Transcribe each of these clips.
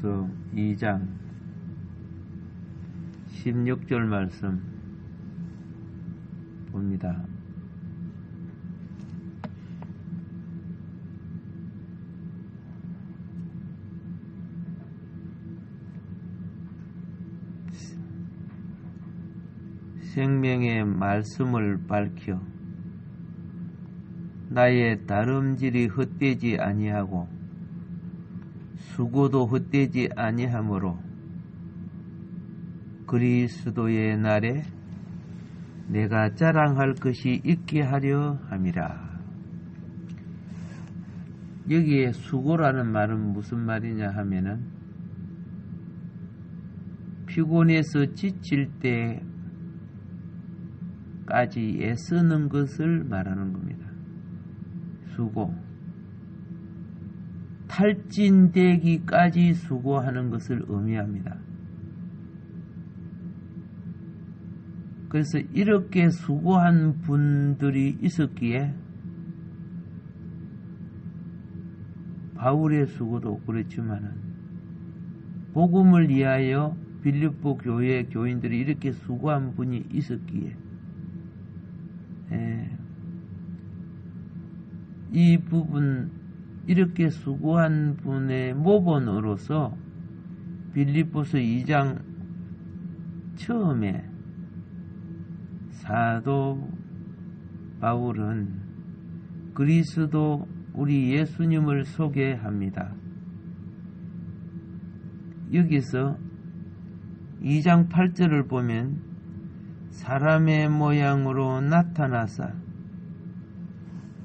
빌립보서 2장 16절 말씀 봅니다. 생명의 말씀을 밝혀 나의 다름질이 헛되지 아니하고 수고도 헛되지 아니하므로 그리스도의 날에 내가 자랑할 것이 있게 하려 함이라. 여기에 수고라는 말은 무슨 말이냐 하면은 피곤해서 지칠 때까지 애쓰는 것을 말하는 겁니다. 수고. 탈진되기까지 수고하는 것을 의미합니다. 그래서 이렇게 수고한 분들이 있었기에 바울의 수고도 그렇지만은 복음을 위하여 빌립보 교회 교인들이 이렇게 수고한 분이 있었기에 이 부분 이렇게 수고한 분의 모본으로서 빌립보서 2장 처음에 사도 바울은 그리스도 우리 예수님을 소개합니다. 여기서 2장 8절을 보면 사람의 모양으로 나타나사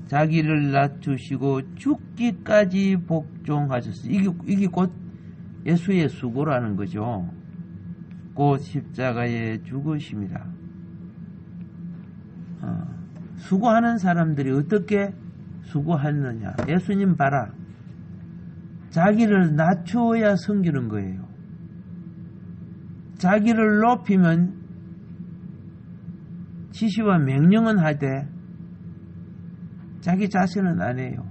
자기를 낮추시고 죽기까지 복종하셨어요. 이게 곧 예수의 수고라는 거죠. 곧 십자가에 죽으십니다. 수고하는 사람들이 어떻게 수고하느냐. 예수님 봐라. 자기를 낮추어야 섬기는 거예요. 자기를 높이면 지시와 명령은 하되 자기 자신은 안 해요.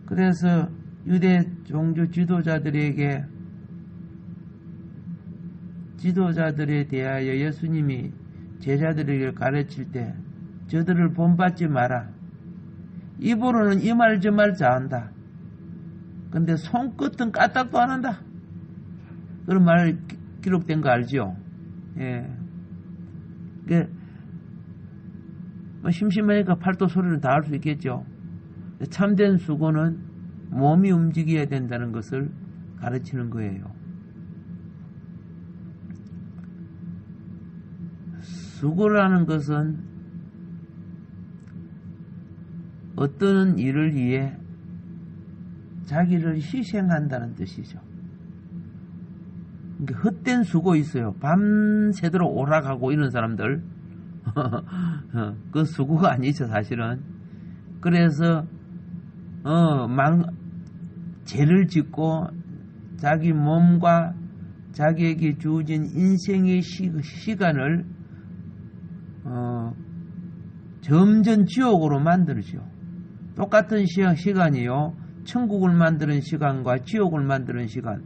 그래서 유대 종교 지도자들에 대하여 예수님이 제자들에게 가르칠 때 저들을 본받지 마라. 입으로는 이 말 저 말 잘한다. 근데 손끝은 까딱도 안 한다. 그런 말 기록된 거 알죠? 예. 심심하니까 팔도 소리를 다 할 수 있겠죠. 참된 수고는 몸이 움직여야 된다는 것을 가르치는 거예요. 수고라는 것은 어떤 일을 위해 자기를 희생한다는 뜻이죠. 그러니까 헛된 수고 있어요. 밤새도록 오락하고 이런 사람들 그 수고가 아니죠 사실은. 그래서 죄를 짓고 자기 몸과 자기에게 주어진 인생의 시간을 점점 지옥으로 만들죠. 똑같은 시간이요. 천국을 만드는 시간과 지옥을 만드는 시간.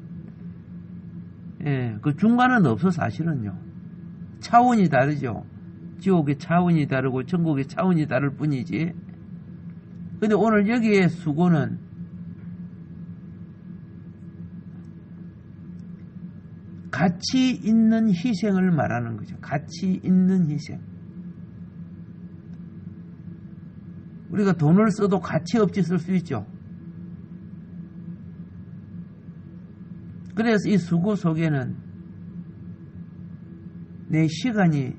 예, 그 중간은 없어 사실은요. 차원이 다르죠. 지옥의 차원이 다르고 천국의 차원이 다를 뿐이지. 근데 오늘 여기에 수고는 가치 있는 희생을 말하는 거죠. 가치 있는 희생. 우리가 돈을 써도 가치 없이 쓸 수 있죠. 그래서 이 수고 속에는 내 시간이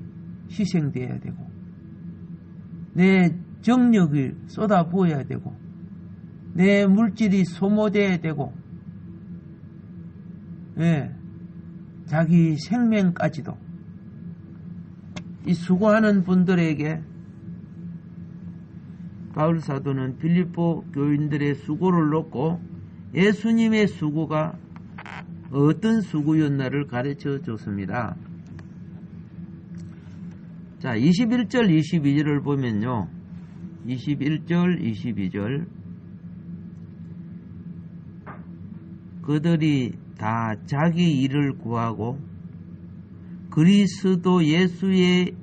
희생되어야 되고 내 정력을 쏟아부어야 되고 내 물질이 소모되어야 되고 자기 생명까지도 이 수고하는 분들에게 바울 사도는 빌립보 교인들의 수고를 놓고 예수님의 수고가 어떤 수고였나를 가르쳐 줬습니다. 자, 21절 22절을 보면요. 21절 22절 그들이 다 자기 일을 구하고 그리스도 예수의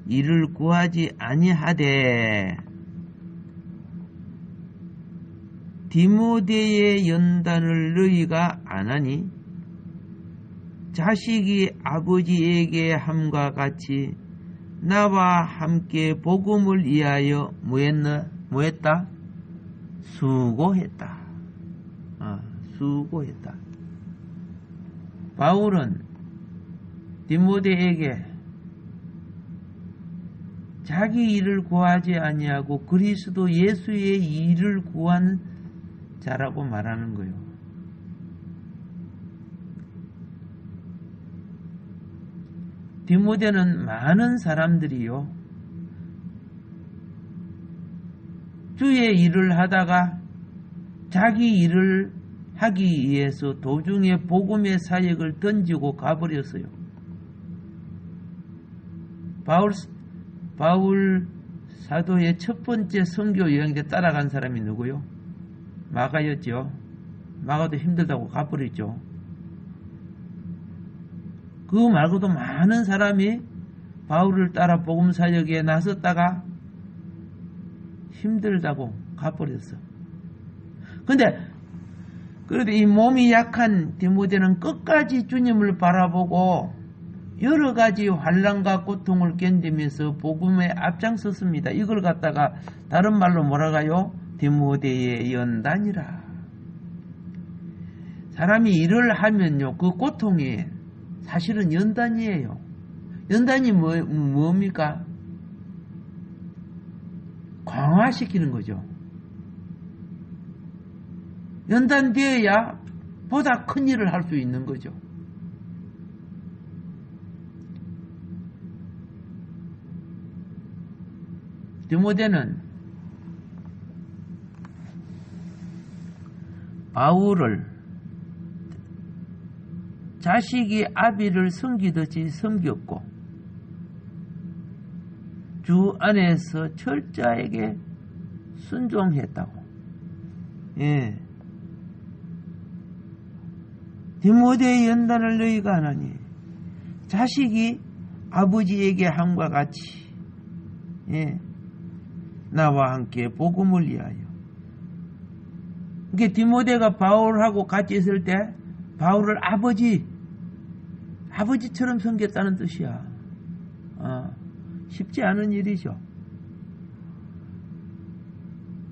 일을 구하지 아니하되 디모데의 연단을 너희가 안하니 자식이 아버지에게 함과 같이 나와 함께 복음을 위하여 뭐했다? 수고했다. 수고했다. 바울은 디모데에게 자기 일을 구하지 아니하고 그리스도 예수의 일을 구한 자라고 말하는 거예요. 디모데는 많은 사람들이요, 주의 일을 하다가 자기 일을 하기 위해서 도중에 복음의 사역을 던지고 가버렸어요. 바울 사도의 첫 번째 선교 여행 때 따라간 사람이 누구요? 마가였죠. 마가도 힘들다고 가버렸죠. 그거 말고도 많은 사람이 바울을 따라 복음 사역에 나섰다가 힘들다고 가버렸어. 근데 그래도 이 몸이 약한 디모데는 끝까지 주님을 바라보고 여러 가지 환난과 고통을 견디면서 복음에 앞장섰습니다. 이걸 갖다가 다른 말로 뭐라가요? 디모데의 연단이라. 사람이 일을 하면요, 그 고통이 사실은 연단이에요. 연단이 뭡니까? 강화시키는 거죠. 연단되어야 보다 큰 일을 할 수 있는 거죠. 디모데는 바울을 자식이 아비를 섬기듯이 섬겼고 주 안에서 철저하게 순종했다고. 예. 디모데의 연단을 너희가 안하니 자식이 아버지에게 함과 같이, 예, 나와 함께 복음을 위하여. 그게 디모데가 바울하고 같이 있을 때 바울을 아버지처럼 섬겼다는 뜻이야. 쉽지 않은 일이죠.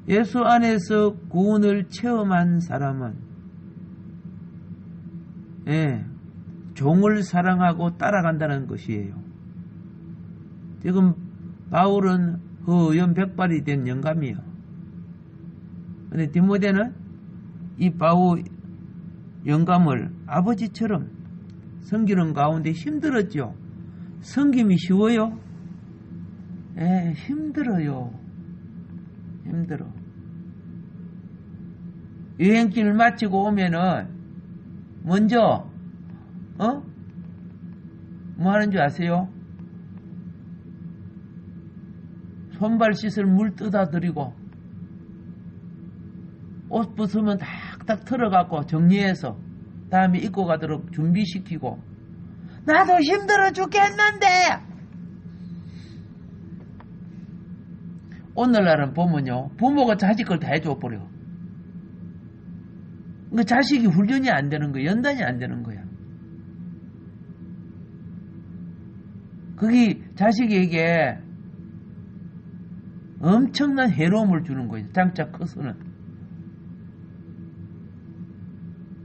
예수 안에서 구원을 체험한 사람은, 예, 종을 사랑하고 따라간다는 것이에요. 지금 바울은 허연 백발이 된 영감이요. 근데 디모데는 이 바울 영감을 아버지처럼 섬기는 가운데 힘들었죠. 섬김이 쉬워요? 예, 힘들어요. 힘들어. 여행길을 마치고 오면은 먼저 뭐 하는 줄 아세요? 손발 씻을 물 떠다 드리고 옷 벗으면 탁탁 털어갖고 정리해서 다음에 입고 가도록 준비시키고, 나도 힘들어 죽겠는데 오늘날은 보면요, 부모가 자식 걸 다 해줘 버려. 그 자식이 훈련이 안 되는 거야. 연단이 안 되는 거야. 그게 자식에게 엄청난 해로움을 주는 거예요. 장차 커서는.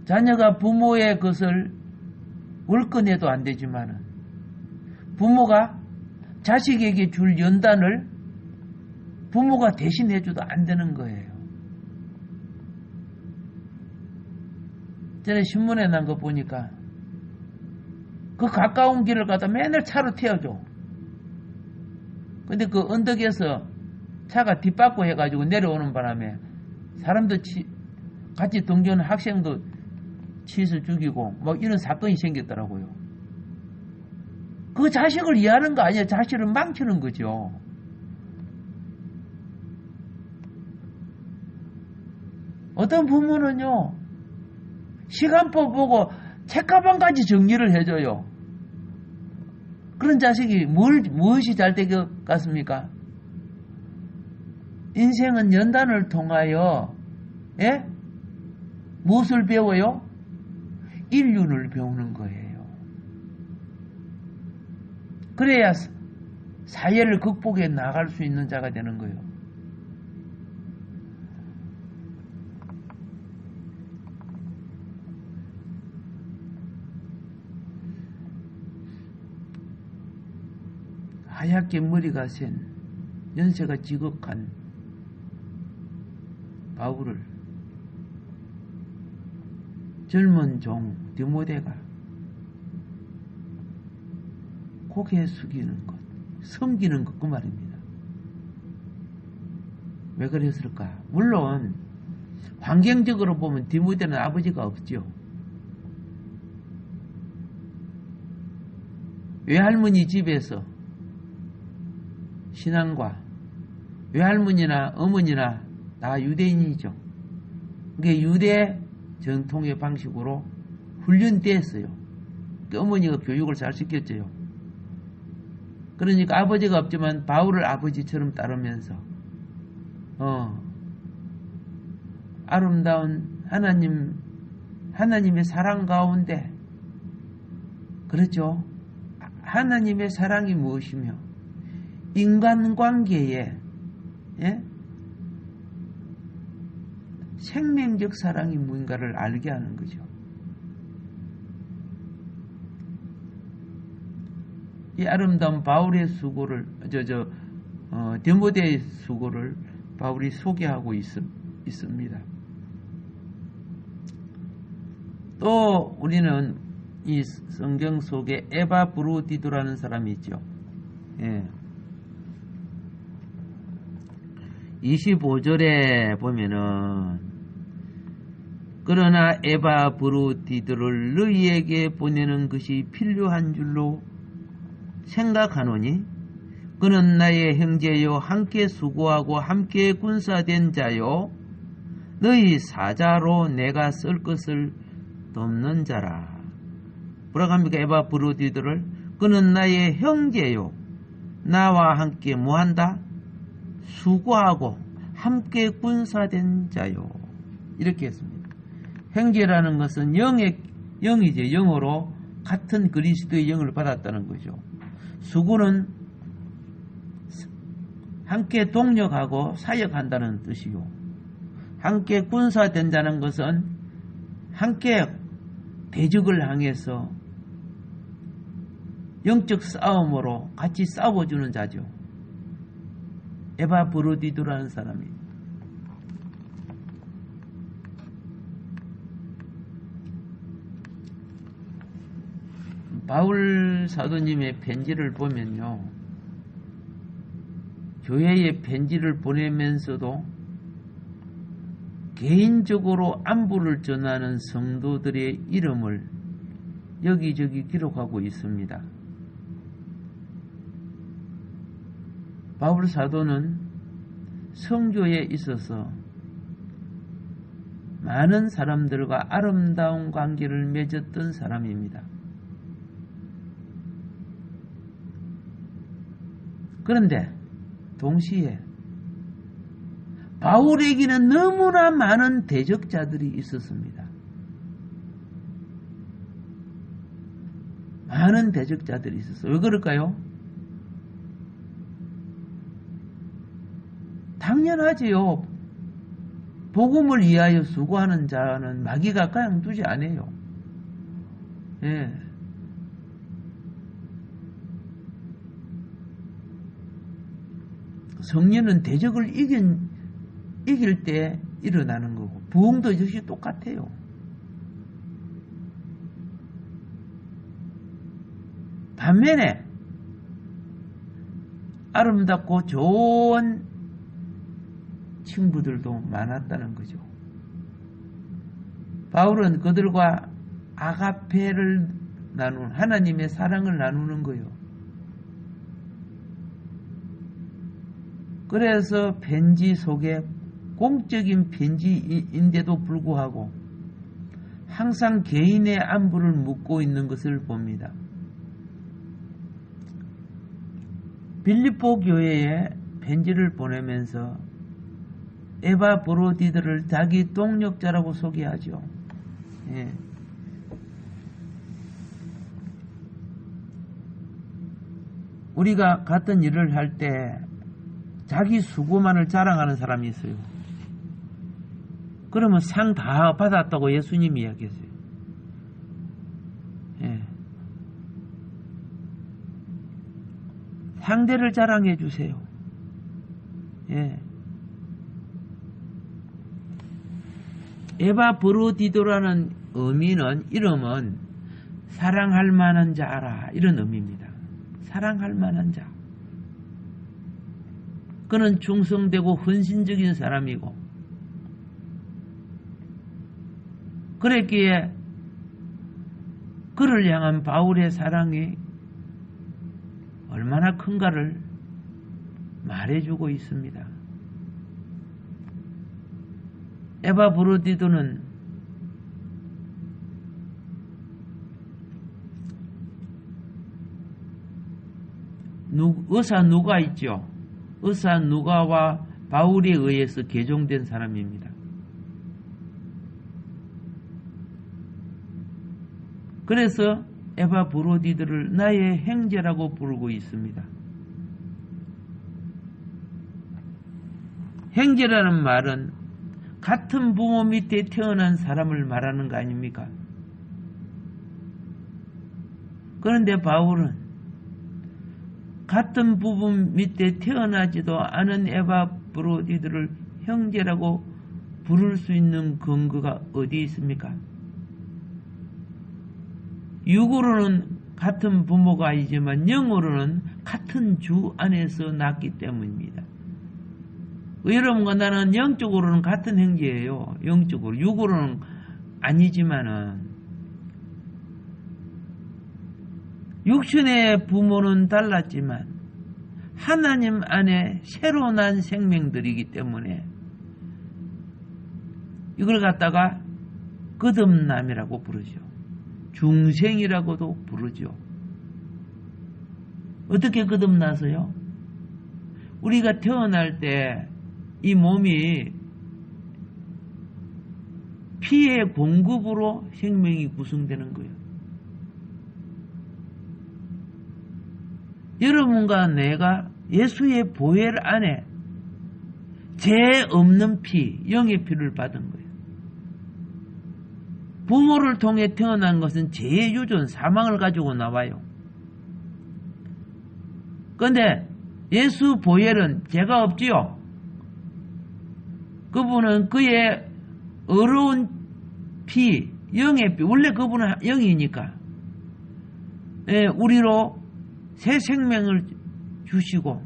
자녀가 부모의 것을 월권해도 안 되지만은 부모가 자식에게 줄 연단을 부모가 대신해줘도 안 되는 거예요. 전에 신문에 난 거 보니까 그 가까운 길을 가다 맨날 차로 태워줘. 근데 그 언덕에서 차가 뒷바퀴 해가지고 내려오는 바람에 사람도 같이 동교하는 학생도 치서 죽이고 뭐 이런 사건이 생겼더라고요. 그 자식을 이해하는 거 아니에요. 자식을 망치는 거죠. 어떤 부모는요, 시간표 보고 책가방까지 정리를 해줘요. 그런 자식이 무엇이 잘 될 것 같습니까? 인생은 연단을 통하여 무엇을 배워요? 인륜을 배우는 거예요. 그래야 사회를 극복해 나갈 수 있는 자가 되는 거예요. 하얗게 머리가 센 연세가 지극한 바울을 젊은 종 디모데가 고개 숙이는 것, 섬기는 것 그 말입니다. 왜 그랬을까? 물론 환경적으로 보면 디모데는 아버지가 없죠. 외할머니 집에서 신앙과 외할머니나 어머니나 다 유대인이죠. 그게 유대 전통의 방식으로 훈련됐어요. 어머니가 교육을 잘 시켰죠. 그러니까 아버지가 없지만 바울을 아버지처럼 따르면서 아름다운 하나님의 사랑 가운데, 그렇죠. 하나님의 사랑이 무엇이며 인간관계에 생명적 사랑이 뭔가를 알게 하는 거죠. 이 아름다운 바울의 수고를 디모데의 수고를 바울이 소개하고 있습니다. 또 우리는 이 성경 속에 에바브로디도라는 사람이 있죠. 25절에 보면은 그러나 에바브로디도를 너희에게 보내는 것이 필요한 줄로 생각하노니 그는 나의 형제요 함께 수고하고 함께 군사된 자요 너희 사자로 내가 쓸 것을 돕는 자라. 뭐라고 합니까? 에바브로디도를 그는 나의 형제요 나와 함께 뭐한다? 수고하고 함께 군사된 자요. 이렇게 했습니다. 형제라는 것은 영이죠. 영으로 같은 그리스도의 영을 받았다는 거죠. 수고는 함께 동력하고 사역한다는 뜻이요. 함께 군사된다는 것은 함께 대적을 향해서 영적 싸움으로 같이 싸워주는 자죠. 에바브로디도라는 사람이. 바울 사도님의 편지를 보면요, 교회에 편지를 보내면서도 개인적으로 안부를 전하는 성도들의 이름을 여기저기 기록하고 있습니다. 바울 사도는 성교에 있어서 많은 사람들과 아름다운 관계를 맺었던 사람입니다. 그런데 동시에 바울에게는 너무나 많은 대적자들이 있었습니다. 많은 대적자들이 있었어요. 왜 그럴까요? 당연하지요. 복음을 위하여 수고하는 자는 마귀가 그냥 두지 않아요. 성령은 대적을 이길 때 일어나는 거고, 부흥도 역시 똑같아요. 반면에 아름답고 좋은 친구들도 많았다는 거죠. 바울은 그들과 아가페를 나누는, 하나님의 사랑을 나누는 거예요. 그래서 편지 속에 공적인 편지인데도 불구하고 항상 개인의 안부를 묻고 있는 것을 봅니다. 빌립보 교회에 편지를 보내면서 에바브로디드를 자기 동력자라고 소개하죠. 예. 우리가 같은 일을 할 때 자기 수고만을 자랑하는 사람이 있어요. 그러면 상 다 받았다고 예수님이 이야기했어요. 예. 상대를 자랑해 주세요. 예. 에바브로디도라는 이름은 사랑할 만한 자라 이런 의미입니다. 사랑할 만한 자. 그는 충성되고 헌신적인 사람이고 그랬기에 그를 향한 바울의 사랑이 얼마나 큰가를 말해주고 있습니다. 에바브로디도는 의사 누가 있죠? 의사 누가와 바울에 의해서 개종된 사람입니다. 그래서 에바브로디도를 나의 형제라고 부르고 있습니다. 형제라는 말은 같은 부모 밑에 태어난 사람을 말하는 거 아닙니까? 그런데 바울은 같은 부부 밑에 태어나지도 않은 에바브로디도를 형제라고 부를 수 있는 근거가 어디 있습니까? 육으로는 같은 부모가 아니지만 영으로는 같은 주 안에서 낳기 때문입니다. 여러분과 나는 영적으로는 같은 형제예요. 영적으로. 육으로는 아니지만은 육신의 부모는 달랐지만 하나님 안에 새로 난 생명들이기 때문에 이걸 갖다가 거듭남이라고 부르죠. 중생이라고도 부르죠. 어떻게 거듭나서요? 우리가 태어날 때 이 몸이 피의 공급으로 생명이 구성되는 거예요. 여러분과 내가 예수의 보혈 안에 죄 없는 피, 영의 피를 받은 거예요. 부모를 통해 태어난 것은 죄의 유전, 사망을 가지고 나와요. 그런데 예수 보혈은 죄가 없지요. 그분은 그의 어려운 피, 영의 피, 원래 그분은 영이니까 우리로 새 생명을 주시고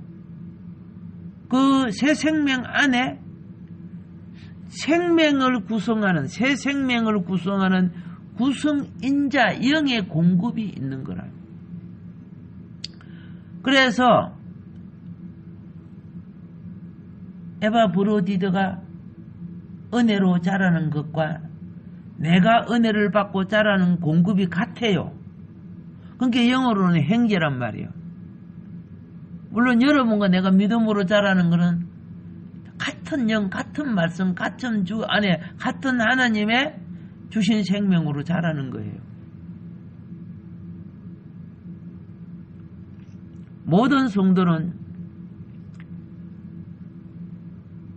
그 새 생명 안에 생명을 구성하는 새 생명을 구성하는 구성인자 영의 공급이 있는 거라. 그래서 에바브로디도가 은혜로 자라는 것과 내가 은혜를 받고 자라는 공급이 같아요. 그러니까 영어로는 형제란 말이에요. 물론 여러분과 내가 믿음으로 자라는 것은 같은 영, 같은 말씀, 같은 주 안에 같은 하나님의 주신 생명으로 자라는 거예요. 모든 성도는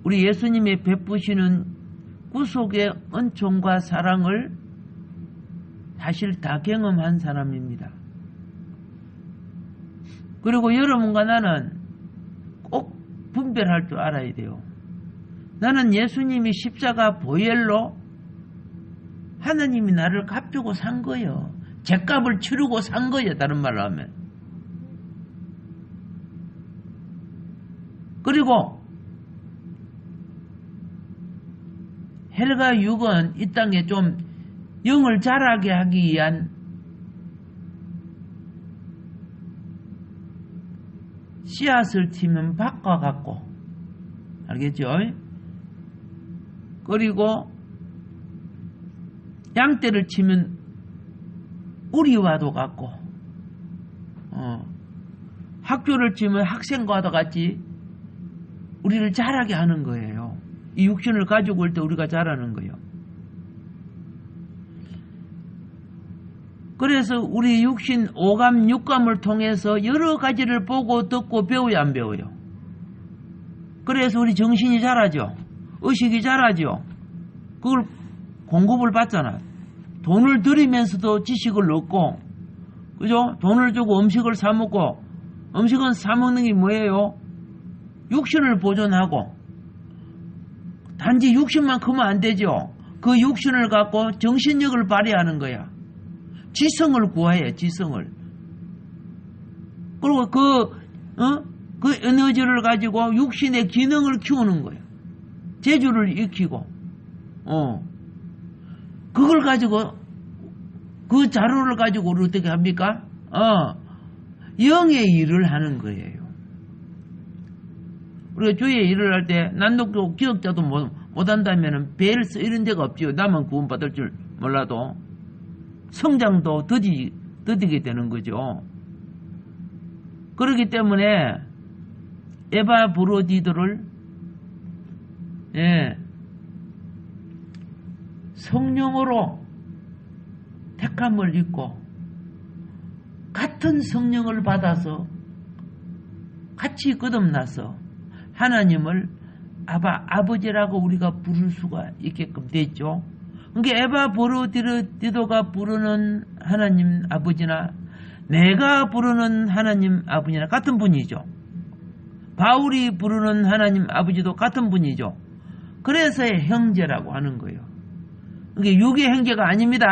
우리 예수님이 베푸시는 구속의 은총과 사랑을 사실 다 경험한 사람입니다. 그리고 여러분과 나는 꼭 분별할 줄 알아야 돼요. 나는 예수님이 십자가 보혈로 하나님이 나를 갚주고 산 거예요. 죗값을 치르고 산 거예요. 다른 말로 하면. 그리고 헬과 육은 이 땅에 좀 영을 자라게 하기 위한 씨앗을 치면 밭과 같고, 알겠죠? 그리고 양떼를 치면 우리와도 같고, 학교를 치면 학생과도 같이 우리를 자라게 하는 거예요. 이 육신을 가지고 올 때 우리가 자라는 거예요. 그래서 우리 육신 오감, 육감을 통해서 여러 가지를 보고 듣고 배워야 안 배워요. 그래서 우리 정신이 자라죠. 의식이 자라죠. 그걸 공급을 받잖아. 돈을 들이면서도 지식을 얻고, 그죠? 돈을 주고 음식을 사 먹고, 음식은 사 먹는 게 뭐예요? 육신을 보존하고, 단지 육신만 크면 안 되죠. 그 육신을 갖고 정신력을 발휘하는 거야. 지성을 구해야 지성을. 그리고 그 에너지를 가지고 육신의 기능을 키우는 거예요. 재주를 익히고, 그걸 가지고, 그 자료를 가지고 우리 어떻게 합니까? 영의 일을 하는 거예요. 우리가 주의 일을 할 때, 난독도 기억자도 못한다면 배를 이런 데가 없지요. 나만 구원받을 줄 몰라도. 성장도 더디게 되는 거죠. 그렇기 때문에, 에바브로디도를, 성령으로 택함을 입고, 같은 성령을 받아서, 같이 거듭나서, 하나님을 아버지라고 우리가 부를 수가 있게끔 됐죠. 그러니까 에바브로디도가 부르는 하나님 아버지나 내가 부르는 하나님 아버지나 같은 분이죠. 바울이 부르는 하나님 아버지도 같은 분이죠. 그래서 형제라고 하는 거예요. 그게 육의 형제가 아닙니다.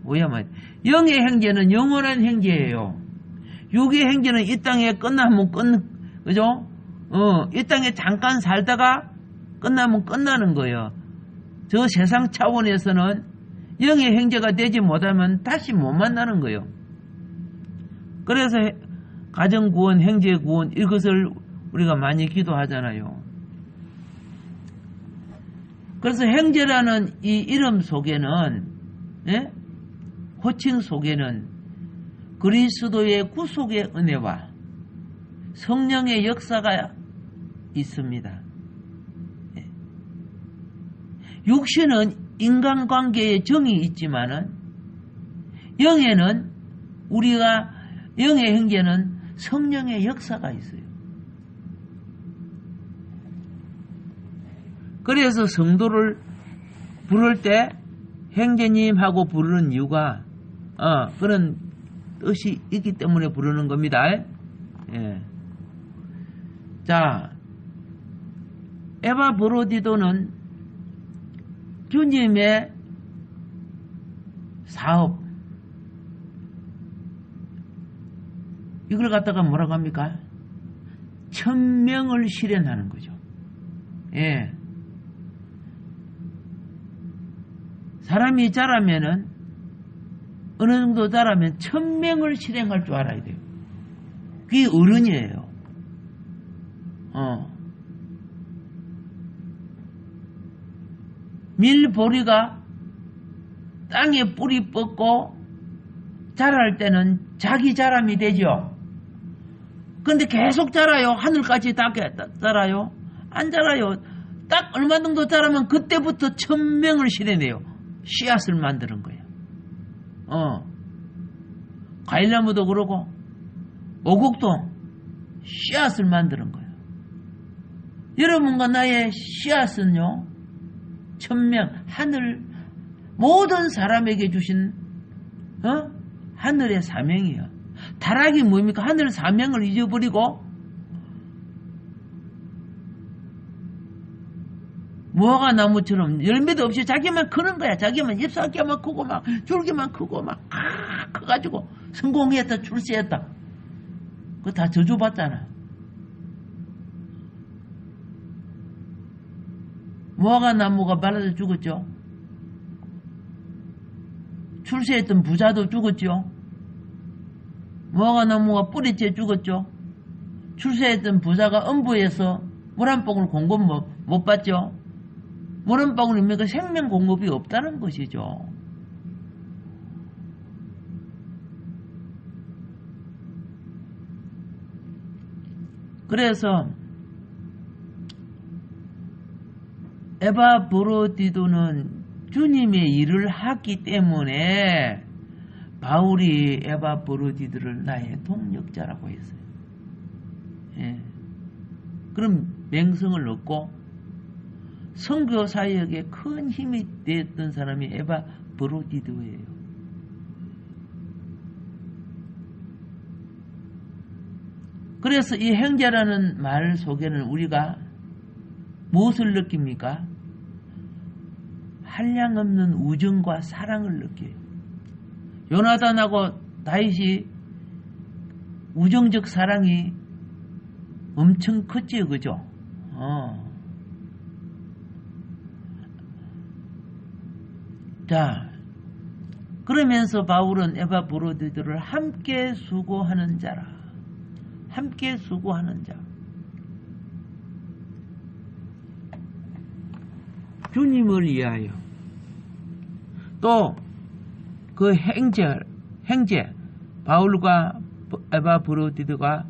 뭐야 말? 영의 형제는 영원한 형제예요. 육의 형제는 이 땅에 끝나면 그죠? 이 땅에 잠깐 살다가 끝나면 끝나는 거예요. 저 세상 차원에서는 영의 형제가 되지 못하면 다시 못 만나는 거예요. 그래서 가정구원, 형제구원 이것을 우리가 많이 기도하잖아요. 그래서 형제라는 이 이름 속에는, 호칭 속에는 그리스도의 구속의 은혜와 성령의 역사가 있습니다. 육신은 인간관계에 정이 있지만은 영에는 우리가 영의 형제는 성령의 역사가 있어요. 그래서 성도를 부를 때 형제님하고 부르는 이유가 그런 뜻이 있기 때문에 부르는 겁니다. 자, 에바브로디도는 주님의 사업, 이걸 갖다가 뭐라고 합니까? 천명을 실현하는 거죠. 사람이 자라면은, 어느 정도 자라면 천명을 실행할 줄 알아야 돼요. 그게 어른이에요. 밀보리가 땅에 뿌리 뻗고 자랄 때는 자기 자람이 되죠. 근데 계속 자라요. 하늘까지 닿게 자라요. 안 자라요. 딱 얼마 정도 자라면 그때부터 천명을 실현해요. 씨앗을 만드는 거예요. 과일나무도 그러고 오곡도 씨앗을 만드는 거예요. 여러분과 나의 씨앗은요, 천명, 하늘, 모든 사람에게 주신 하늘의 사명이에요. 타락이 뭡니까? 하늘 사명을 잊어버리고 무화과 나무처럼 열매도 없이 자기만 크는 거야. 자기만 잎사귀만 크고 막 줄기만 크고 막 커가지고 성공했다, 출세했다. 그거 다 저주받잖아. 무화과 나무가 말라서 죽었죠. 출세했던 부자도 죽었죠. 무화과 나무가 뿌리째 죽었죠. 출세했던 부자가 음부에서 물 한 방울 공급 못 받죠. 물 한 방울이면 그 생명 공급이 없다는 것이죠. 그래서 에바브로디도는 주님의 일을 하기 때문에 바울이 에바브로디도를 나의 동력자라고 했어요. 예. 그럼 명성을 얻고 선교 사역에 큰 힘이 됐던 사람이 에바브로디도예요. 그래서 이 형제라는 말 속에는 우리가 무엇을 느낍니까? 한량없는 우정과 사랑을 느껴요. 요나단하고 다윗이 우정적 사랑이 엄청 컸지요, 그죠? 자, 그러면서 바울은 에바브로디도를 함께 수고하는 자라. 함께 수고하는 자. 주님을 위하여. 또 그 형제 바울과 에바브로디도가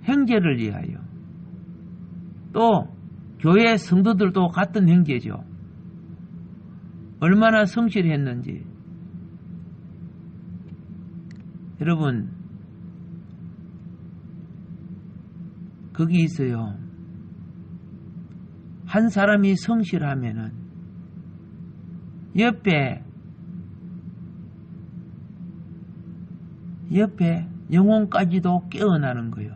형제를 위하여. 또 교회 성도들도 같은 형제죠. 얼마나 성실했는지. 여러분, 거기 있어요. 한 사람이 성실하면은 옆에 영혼까지도 깨어나는 거예요.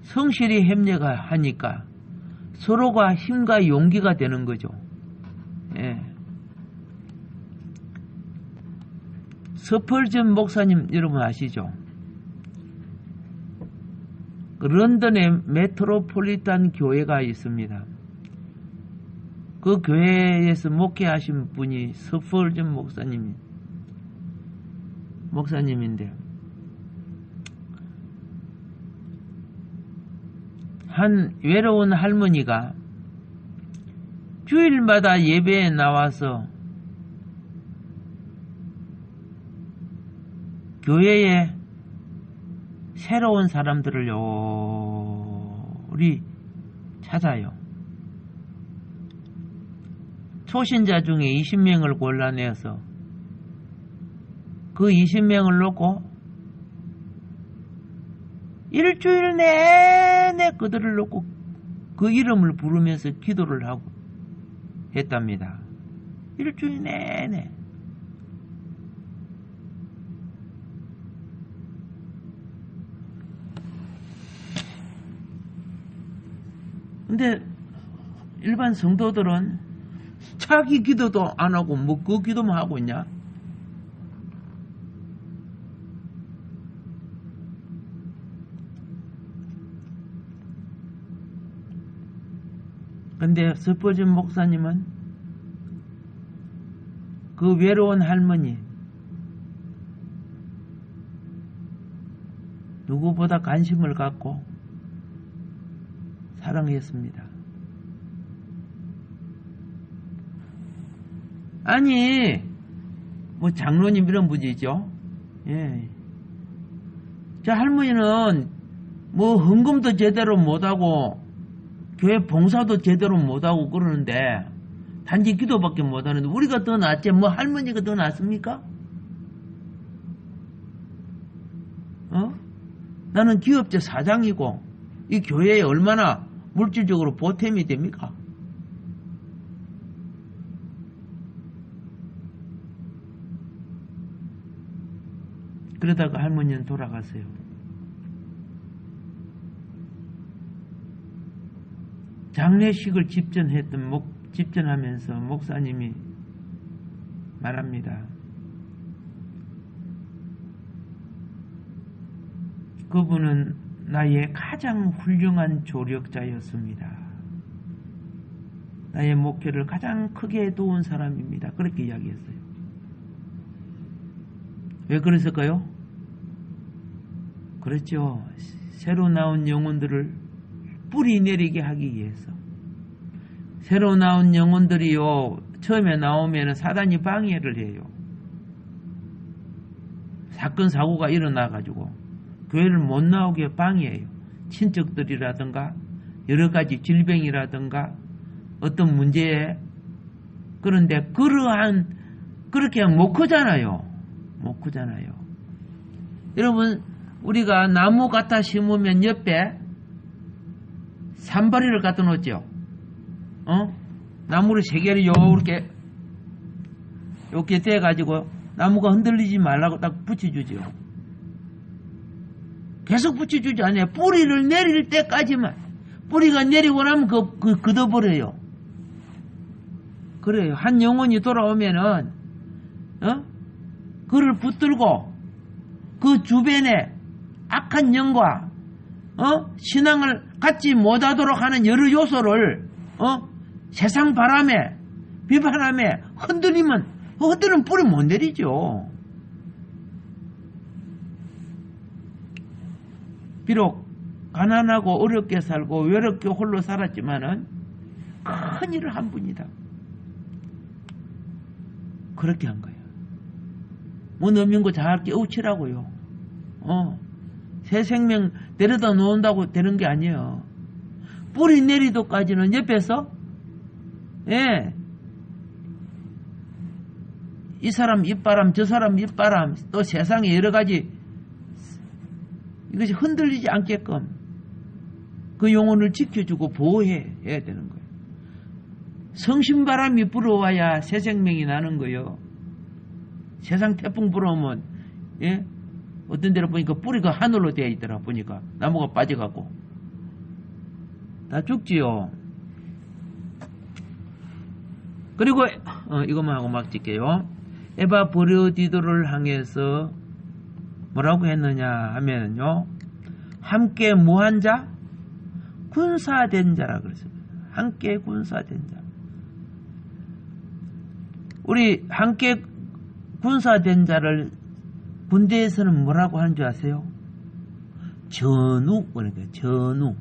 성실히 협력하니까 서로가 힘과 용기가 되는 거죠. 예. 스펄전 목사님 여러분 아시죠? 런던에 메트로폴리탄 교회가 있습니다. 그 교회에서 목회하신 분이 스펄전 목사님인데 한 외로운 할머니가 주일마다 예배에 나와서 교회에 새로운 사람들을 요리 찾아요. 초신자 중에 20명을 골라내서 그 20명을 놓고 일주일 내내 그들을 놓고 그 이름을 부르면서 기도를 하고 했답니다. 일주일 내내. 근데 일반 성도들은 자기 기도도 안 하고 뭐 그 기도만 하고 있냐? 근데 스펄전 목사님은 그 외로운 할머니 누구보다 관심을 갖고 사랑했습니다. 아니 뭐 장로님 이런 분이죠. 예. 저 할머니는 뭐 헌금도 제대로 못하고 교회 봉사도 제대로 못하고 그러는데 단지 기도밖에 못하는데 우리가 더 낫지 뭐 할머니가 더 낫습니까? 나는 기업체 사장이고 이 교회에 얼마나 물질적으로 보탬이 됩니까? 그러다가 할머니는 돌아갔어요. 장례식을 집전하면서 목사님이 말합니다. 그분은 나의 가장 훌륭한 조력자였습니다. 나의 목회를 가장 크게 도운 사람입니다. 그렇게 이야기했어요. 왜 그랬을까요? 그렇죠. 새로 나온 영혼들을 뿌리 내리게 하기 위해서. 새로 나온 영혼들이요 처음에 나오면 사단이 방해를 해요. 사건 사고가 일어나가지고 교회를 못 나오게 방해해요. 친척들이라든가 여러 가지 질병이라든가 어떤 문제에. 그런데 그렇게 못 크잖아요. 못 크잖아요. 여러분, 우리가 나무 갖다 심으면 옆에 산발이를 갖다 놓죠. 나무를 3개를 요렇게 떼가지고 나무가 흔들리지 말라고 딱 붙여주죠. 계속 붙여주지 않아요. 뿌리를 내릴 때까지만. 뿌리가 내리고 나면 걷어버려요. 그래요. 한 영혼이 돌아오면은, 그를 붙들고 그 주변에 악한 영과, 신앙을 갖지 못하도록 하는 여러 요소를, 세상 바람에, 비바람에 흔들리면 뿌리 못 내리죠. 비록 가난하고 어렵게 살고 외롭게 홀로 살았지만은 큰 일을 한 분이다. 그렇게 한 거예요. 뭐 넘는 거 잘 깨우치라고요. 새 생명 데려다 놓는다고 되는 게 아니에요. 뿌리 내리도까지는 옆에서, 이 사람 입바람, 저 사람 입바람, 또 세상에 여러 가지 이것이 흔들리지 않게끔 그 영혼을 지켜주고 보호해야 되는 거예요. 성신바람이 불어와야 새 생명이 나는 거예요. 세상 태풍 불어오면, 어떤 데로 보니까 뿌리가 하늘로 되어 있더라. 보니까 나무가 빠져갖고 다 죽지요. 그리고 이것만 하고 막 찍게요. 에바브로디도를 향해서 뭐라고 했느냐 하면요, 함께 무한 자, 군사된 자라 그랬습니다. 함께 군사된 자. 우리 함께 군사된 자를 군대에서는 뭐라고 하는 줄 아세요? 전우, 그러니까 전우.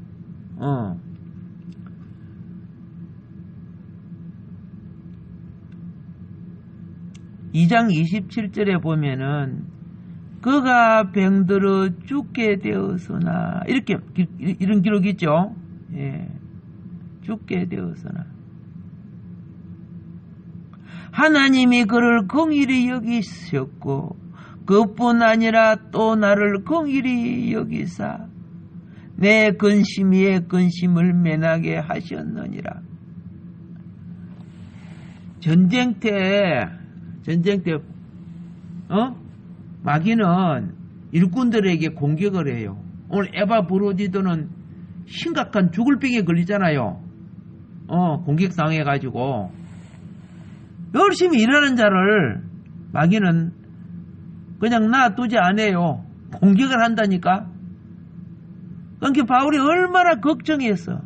2장 27절에 보면은 그가 병들어 죽게 되었으나 이런 기록이 있죠. 죽게 되었으나 하나님이 그를 긍휼히 여기셨고 그뿐 아니라 또 나를 긍휼히 여기사 내 근심 위에 근심을 면하게 하셨느니라. 전쟁 때 마귀는 일꾼들에게 공격을 해요. 오늘 에바브로디도는 심각한 죽을 병에 걸리잖아요. 공격당해가지고 열심히 일하는 자를 마귀는 그냥 놔두지 않아요. 공격을 한다니까. 그러니까 바울이 얼마나 걱정했어.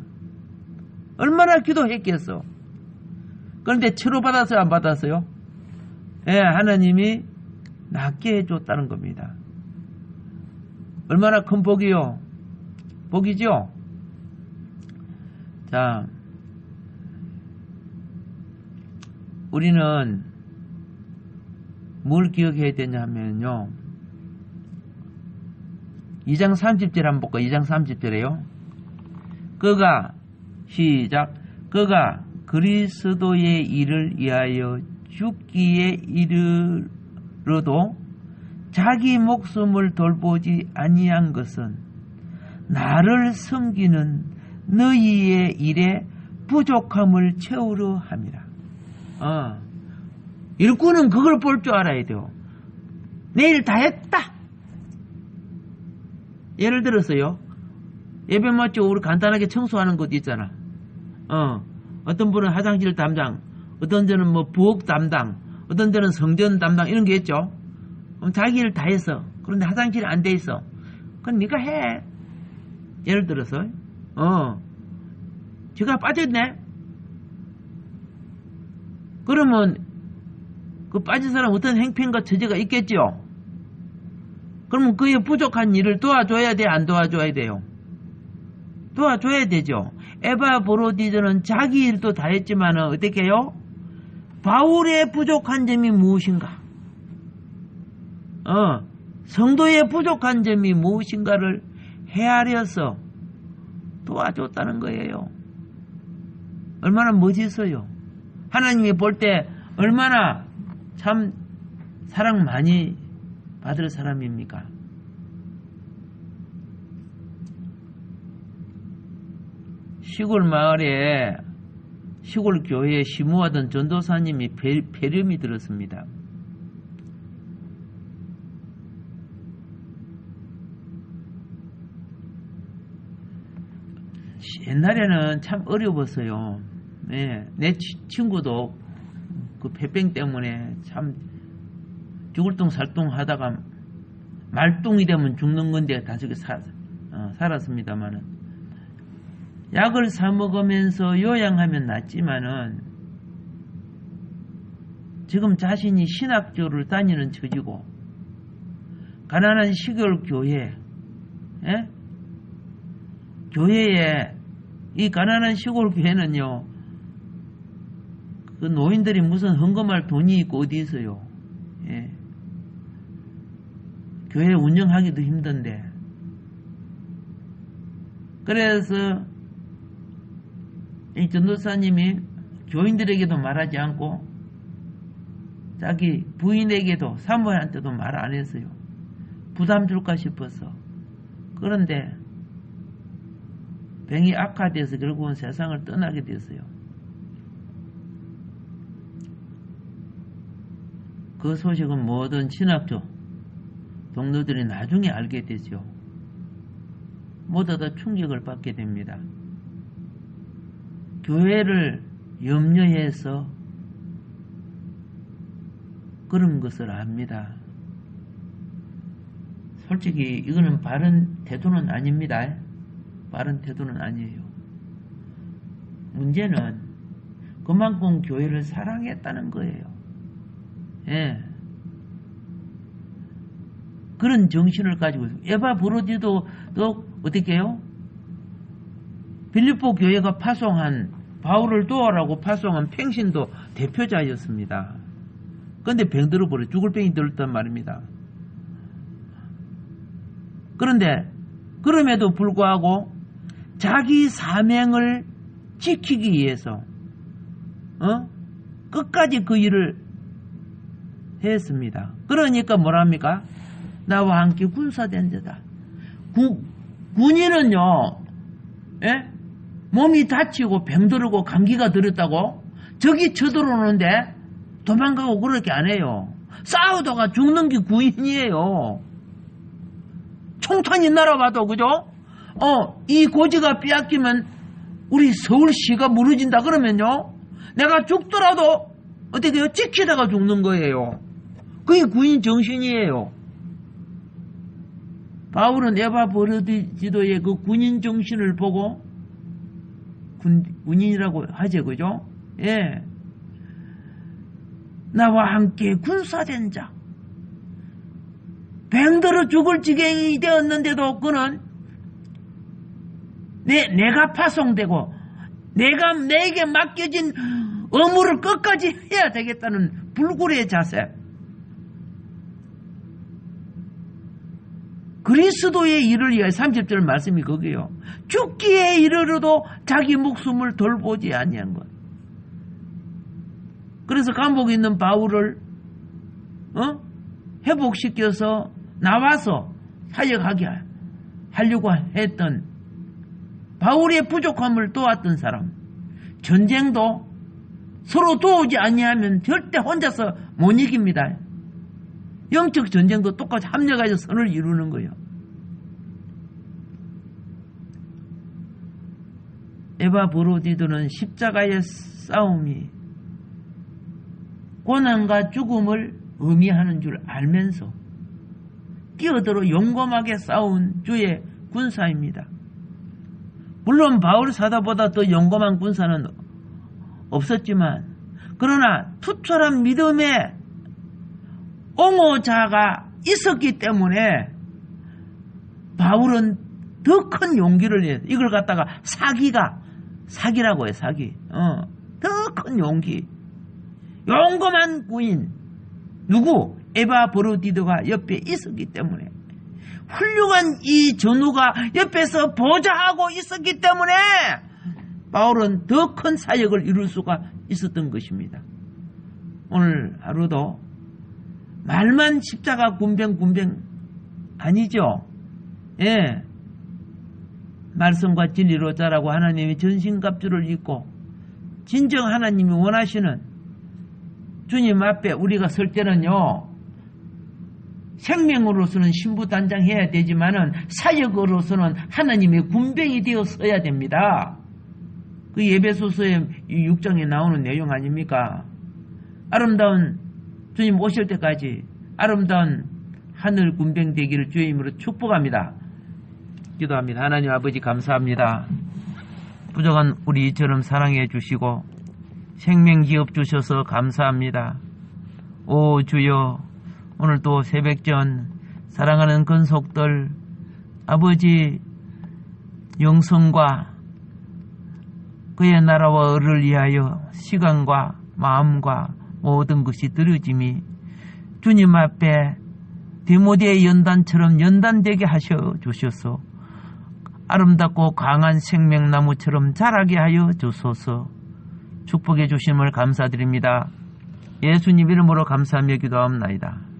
얼마나 기도했겠어. 그런데 치료받았어요, 안 받았어요? 하나님이 낫게 해줬다는 겁니다. 얼마나 큰 복이요? 복이죠? 자, 우리는 뭘 기억해야 되냐면요, 2장 30절 한번 볼까요? 2장 30절에요. 시작. 그가 그리스도의 일을 위하여 죽기에 이르러도 자기 목숨을 돌보지 아니한 것은 나를 섬기는 너희의 일에 부족함을 채우려 함이라. 일꾼은 그걸 볼 줄 알아야 돼요. 내일 다 했다. 예를 들어서요, 예배 맞죠? 우리 간단하게 청소하는 것도 있잖아. 어떤 분은 화장실 담당, 어떤 데는 뭐 부엌 담당, 어떤 데는 성전 담당, 이런 게 있죠. 그럼 자기 일 다 했어. 그런데 화장실이 안 돼 있어. 그럼 네가 해. 예를 들어서, 쥐가 빠졌네? 그러면 그 빠진 사람 어떤 행편과 처지가 있겠지요? 그러면 그의 부족한 일을 도와줘야 돼, 안 도와줘야 돼요? 도와줘야 되죠. 에바브로디도는 자기 일도 다 했지만 어떻게 해요? 바울의 부족한 점이 무엇인가? 성도의 부족한 점이 무엇인가를 헤아려서 도와줬다는 거예요. 얼마나 멋있어요. 하나님이 볼 때 얼마나 참 사랑 많이 받을 사람입니까? 시골 마을에 시골 교회에 심우하던 전도사님이 폐렴이 들었습니다. 옛날에는 참 어려웠어요. 네, 내 친구도 그 폐병 때문에 참 죽을 둥 살둥 하다가 말똥이 되면 죽는 건데 다시 살았습니다만은, 약을 사 먹으면서 요양하면 낫지만은 지금 자신이 신학교를 다니는 처지고 가난한 시골 교회, 교회에 이 가난한 시골 교회는요, 그 노인들이 무슨 헌금할 돈이 있고 어디 있어요. 예. 교회 운영하기도 힘든데, 그래서 이 전도사님이 교인들에게도 말하지 않고 자기 부인에게도 사모한테도 말 안 했어요. 부담 줄까 싶어서. 그런데 병이 악화돼서 결국은 세상을 떠나게 됐어요. 그 소식은 모든 신학교 동료들이 나중에 알게 되죠. 모두 다 충격을 받게 됩니다. 교회를 염려해서 그런 것을 압니다. 솔직히 이거는 바른 태도는 아닙니다. 바른 태도는 아니에요. 문제는 그만큼 교회를 사랑했다는 거예요. 예. 그런 정신을 가지고 있어요. 에바 브로디도 어떻게 해요? 빌립보 교회가 파송한, 바울을 도와라고 파송한 팽신도 대표자였습니다. 그런데 병 들어버려. 죽을 병이 들었단 말입니다. 그런데 그럼에도 불구하고 자기 사명을 지키기 위해서 끝까지 그 일을 했습니다. 그러니까 뭐랍니까? 나와 함께 군사된 자다. 군인은요, 예? 몸이 다치고 병들고 감기가 들었다고 적이 쳐들어오는데 도망가고 그렇게 안 해요. 싸우다가 죽는 게 군인이에요. 총탄이 날아와도, 그죠? 이 고지가 빼앗기면 우리 서울시가 무너진다 그러면요, 내가 죽더라도 어떻게 해요? 지키다가 죽는 거예요. 그게 군인 정신이에요. 바울은 에바 브로디도의 그 군인 정신을 보고 군인이라고 하죠, 그죠? 예. 나와 함께 군사된 자. 병들어 죽을 지경이 되었는데도 그는 내가 파송되고 내게 맡겨진 의무를 끝까지 해야 되겠다는 불굴의 자세. 그리스도의 일을 위하여 30절 말씀이 거기에요. 죽기에 이르러도 자기 목숨을 돌보지 아니한 것. 그래서 감옥에 있는 바울을 회복시켜서 나와서 사역하게 하려고 했던, 바울의 부족함을 도왔던 사람. 전쟁도 서로 도우지 아니하면 절대 혼자서 못 이깁니다. 영적 전쟁도 똑같이 합력하여 선을 이루는 거예요. 에바 브로디도는 십자가의 싸움이 고난과 죽음을 의미하는 줄 알면서 끼어들어 용감하게 싸운 주의 군사입니다. 물론 바울 사도보다 더 용감한 군사는 없었지만, 그러나 투철한 믿음의 옹호자가 있었기 때문에 바울은 더 큰 용기를 내요. 이걸 갖다가 사기라고 해요. 사기. 더 큰 용기. 용감한 군인. 누구? 에바 브로디드가 옆에 있었기 때문에, 훌륭한 이 전우가 옆에서 보좌하고 있었기 때문에 바울은 더 큰 사역을 이룰 수가 있었던 것입니다. 오늘 하루도 말만 십자가 군병 아니죠. 예, 말씀과 진리로 자라고 하나님의 전신갑주를 입고 진정 하나님이 원하시는 주님 앞에 우리가 설 때는요, 생명으로서는 신부단장해야 되지만은 사역으로서는 하나님의 군병이 되어 서야 됩니다. 그 예배소서의 6장에 나오는 내용 아닙니까? 아름다운 주님 오실 때까지 아름다운 하늘 군병 되기를 주의 이름으로 축복합니다. 기도합니다. 하나님 아버지 감사합니다. 부족한 우리처럼 사랑해 주시고 생명기업 주셔서 감사합니다. 오 주여, 오늘도 새벽전 사랑하는 근속들 아버지 영성과 그의 나라와 을을 위하여 시간과 마음과 모든 것이 들어짐이 주님 앞에 디모데의 연단처럼 연단되게 하셔 주셔서 아름답고 강한 생명나무처럼 자라게 하여 주소서. 축복해 주심을 감사드립니다. 예수님 이름으로 감사하며 기도하옵나이다.